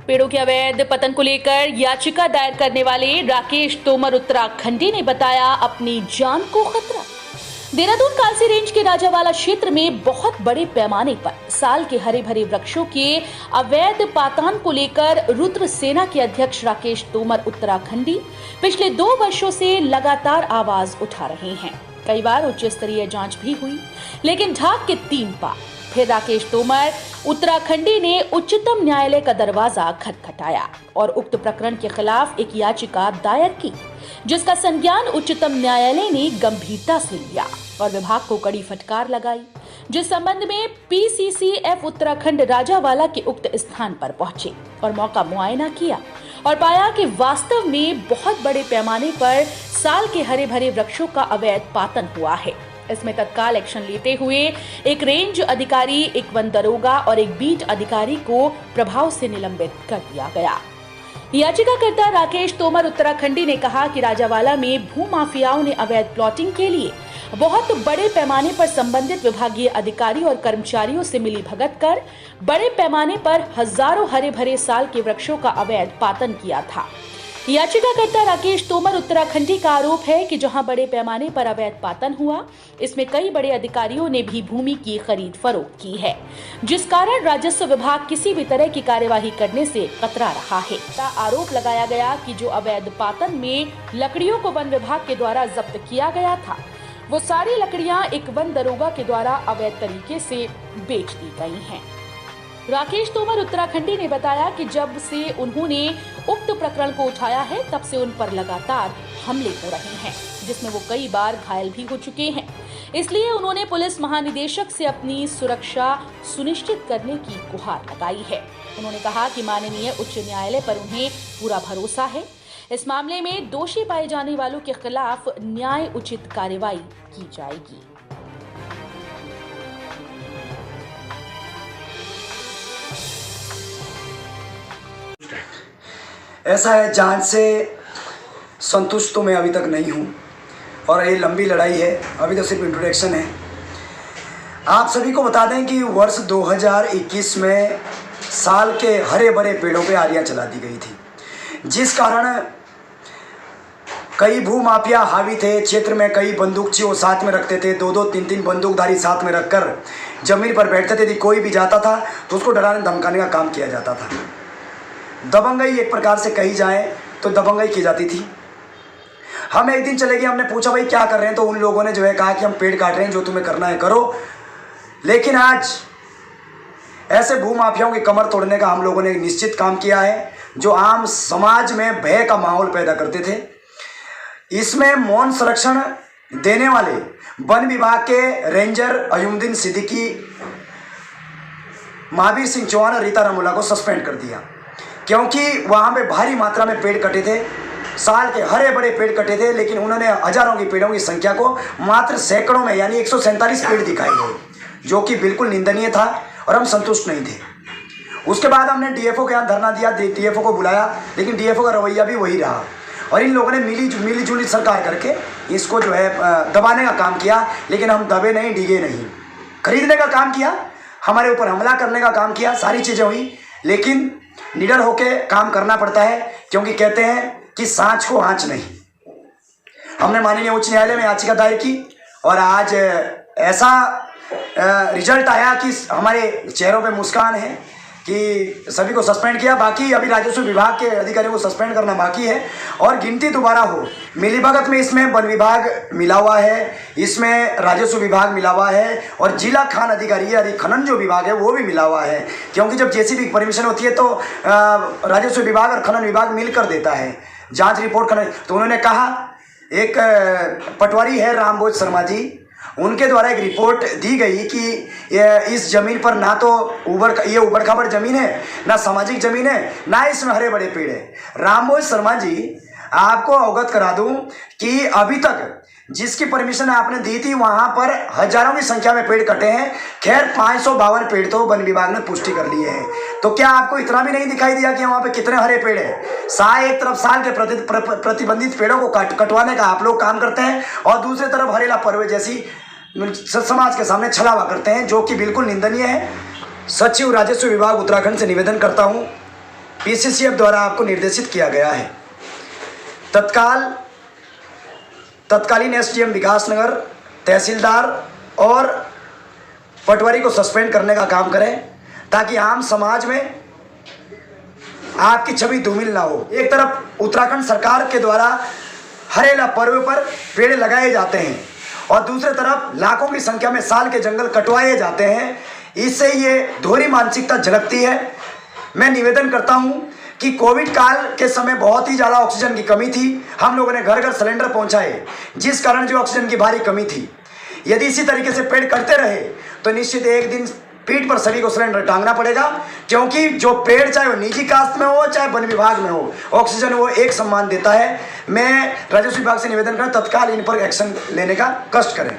पेड़ों के अवैध पतन को लेकर याचिका दायर करने वाले राकेश तोमर उत्तराखंडी ने बताया अपनी जान को खतरा। देहरादून कालसी रेंज के राजावाला क्षेत्र में बहुत बड़े पैमाने पर साल के हरे भरे वृक्षों के अवैध पातान को लेकर रुद्र सेना के अध्यक्ष राकेश तोमर उत्तराखंडी पिछले 2 वर्षों से लगातार आवाज उठा रहे हैं। कई बार उच्च स्तरीय जांच भी हुई, लेकिन ढाक के 3 बार फिर राकेश तोमर उत्तराखंडी ने उच्चतम न्यायालय का दरवाजा खटखटाया और उक्त प्रकरण के खिलाफ एक याचिका दायर की, जिसका संज्ञान उच्चतम न्यायालय ने गंभीरता से लिया और विभाग को कड़ी फटकार लगाई, जिस संबंध में पीसीसीएफ उत्तराखंड राजावाला के उक्त स्थान पर पहुंचे और मौका मुआयना किया और पाया कि वास्तव में बहुत बड़े पैमाने पर साल के हरे भरे वृक्षों का अवैध पातन हुआ है। इसमें तत्काल एक्शन लेते हुए एक रेंज अधिकारी, एक वन दरोगा और एक बीट अधिकारी को प्रभाव से निलंबित कर दिया गया। याचिकाकर्ता राकेश तोमर उत्तराखंडी ने कहा कि राजावाला में भूमाफियाओं ने अवैध प्लॉटिंग के लिए बहुत बड़े पैमाने पर संबंधित विभागीय अधिकारी और कर्मचारियों से मिली भगत कर बड़े पैमाने पर हजारों हरे भरे साल के वृक्षों का अवैध पातन किया था। याचिकाकर्ता राकेश तोमर उत्तराखंडी का आरोप है कि जहां बड़े पैमाने पर अवैध पातन हुआ, इसमें कई बड़े अधिकारियों ने भी भूमि की खरीद फरोख्त की है, जिस कारण राजस्व विभाग किसी भी तरह की कार्यवाही करने से कतरा रहा है। आरोप लगाया गया कि जो अवैध पातन में लकड़ियों को वन विभाग के द्वारा जब्त किया गया था, वो सारी लकड़ियां एक वन दरोगा के द्वारा अवैध तरीके से बेच दी गई हैं। राकेश तोमर उत्तराखंडी ने बताया कि जब से उन्होंने उक्त प्रकरण को उठाया है, तब से उन पर लगातार हमले हो रहे हैं, जिसमें वो कई बार घायल भी हो चुके हैं। इसलिए उन्होंने पुलिस महानिदेशक से अपनी सुरक्षा सुनिश्चित करने की गुहार लगाई है। उन्होंने कहा कि माननीय उच्च न्यायालय पर उन्हें पूरा भरोसा है। इस मामले में दोषी पाए जाने वालों के खिलाफ न्याय उचित कार्रवाई की जाएगी। ऐसा है, जांच से संतुष्ट तो मैं अभी तक नहीं हूं और ये लंबी लड़ाई है, अभी तो सिर्फ इंट्रोडक्शन है। आप सभी को बता दें कि वर्ष 2021 में साल के हरे भरे पेड़ों पे आरियां चला दी गई थी, जिस कारण कई भूमाफिया हावी थे। क्षेत्र में कई बंदूकचियों साथ में रखते थे, 2-2, 3-3 बंदूकधारी साथ में रखकर जमीन पर बैठते थे। कोई भी जाता था तो उसको डराने धमकाने का काम किया जाता था। दबंगई एक प्रकार से कही जाए तो दबंगई की जाती थी। हम एक दिन चले गए, हमने पूछा भाई क्या कर रहे हैं, तो उन लोगों ने जो है कहा कि हम पेड़ काट रहे हैं, जो तुम्हें करना है करो। लेकिन आज ऐसे भूमाफियाओं की कमर तोड़ने का हम लोगों ने निश्चित काम किया है, जो आम समाज में भय का माहौल पैदा करते थे। इसमें मौन संरक्षण देने वाले वन विभाग के रेंजर अयुमदीन सिद्दीकी, महावीर सिंह चौहान और रीता रमोला को सस्पेंड कर दिया, क्योंकि वहाँ पे भारी मात्रा में पेड़ कटे थे। साल के हरे बड़े पेड़ कटे थे, लेकिन उन्होंने हजारों की पेड़ों की संख्या को मात्र सैकड़ों में यानी 147 पेड़ दिखाई गए, जो कि बिल्कुल निंदनीय था और हम संतुष्ट नहीं थे। उसके बाद हमने डीएफओ के यहाँ धरना दिया, डीएफओ को बुलाया, लेकिन डीएफओ का रवैया भी वही रहा और इन लोगों ने मिली जुली सरकार करके इसको जो है दबाने का काम किया। लेकिन हम दबे नहीं, डिगे नहीं, खरीदने का काम किया, हमारे ऊपर हमला करने का काम किया, सारी चीज़ें हुई। लेकिन निडर होके काम करना पड़ता है, क्योंकि कहते हैं कि सांच को आंच नहीं। हमने माननीय उच्च न्यायालय में याचिका दायर की और आज ऐसा रिजल्ट आया कि हमारे चेहरों पे मुस्कान है कि सभी को सस्पेंड किया। बाकी अभी राजस्व विभाग के अधिकारियों को सस्पेंड करना बाकी है और गिनती दोबारा हो। मिलीभगत में इसमें वन विभाग मिला हुआ है, इसमें राजस्व विभाग मिला हुआ है और जिला खान अधिकारी यानी खनन जो विभाग है वो भी मिला हुआ है, क्योंकि जब जेसीबी की परमिशन होती है तो राजस्व विभाग और खनन विभाग मिलकर देता है जाँच रिपोर्ट खनन। तो उन्होंने कहा, एक पटवारी है रामभोज शर्मा जी, उनके द्वारा एक रिपोर्ट दी गई कि इस जमीन पर ना तो ये उबड़ खाबड़ जमीन है, ना सामाजिक जमीन है, ना इसमें हरे बड़े पेड़ है। रामभोज शर्मा जी, आपको अवगत करा दूं कि अभी तक जिसकी परमिशन आपने दी थी वहां पर हजारों की संख्या में पेड़ कटे हैं। खैर 552 पेड़ तो वन विभाग ने पुष्टि कर लिए हैं। तो क्या आपको इतना भी नहीं दिखाई दिया कि वहां पे कितने हरे पेड़ हैं? एक तरफ साल के प्रतिबंधित पेड़ों को कटवाने का आप लोग काम करते हैं और दूसरी तरफ हरेला पर्व जैसी समाज के सामने छलावा करते हैं, जो कि बिल्कुल निंदनीय है। सचिव राजस्व विभाग उत्तराखंड से निवेदन करता हूं पीसीसीएफ द्वारा आपको निर्देशित किया गया है। तत्कालीन एसडीएम विकासनगर, तहसीलदार और पटवारी को सस्पेंड करने का काम करें, ताकि आम समाज में आपकी छवि धूमिल ना हो। एक तरफ उत्तराखंड सरकार के द्वारा हरेला पर्व पर पेड़ लगाए जाते हैं और दूसरी तरफ लाखों की संख्या में साल के जंगल कटवाए जाते हैं। इससे ये दोहरी मानसिकता झलकती है। मैं निवेदन करता हूं कि कोविड काल के समय बहुत ही ज़्यादा ऑक्सीजन की कमी थी। हम लोगों ने घर घर सिलेंडर पहुंचाए, जिस कारण जो ऑक्सीजन की भारी कमी थी। यदि इसी तरीके से पेड़ कटते रहे तो निश्चित एक दिन पीठ पर सभी को सिलेंडर टांगना पड़ेगा, क्योंकि जो पेड़ चाहे वो निजी कास्ट में हो चाहे वन विभाग में हो, ऑक्सीजन वो एक सम्मान देता है। मैं राजस्व विभाग से निवेदन कर तत्काल इन पर एक्शन लेने का कष्ट करें।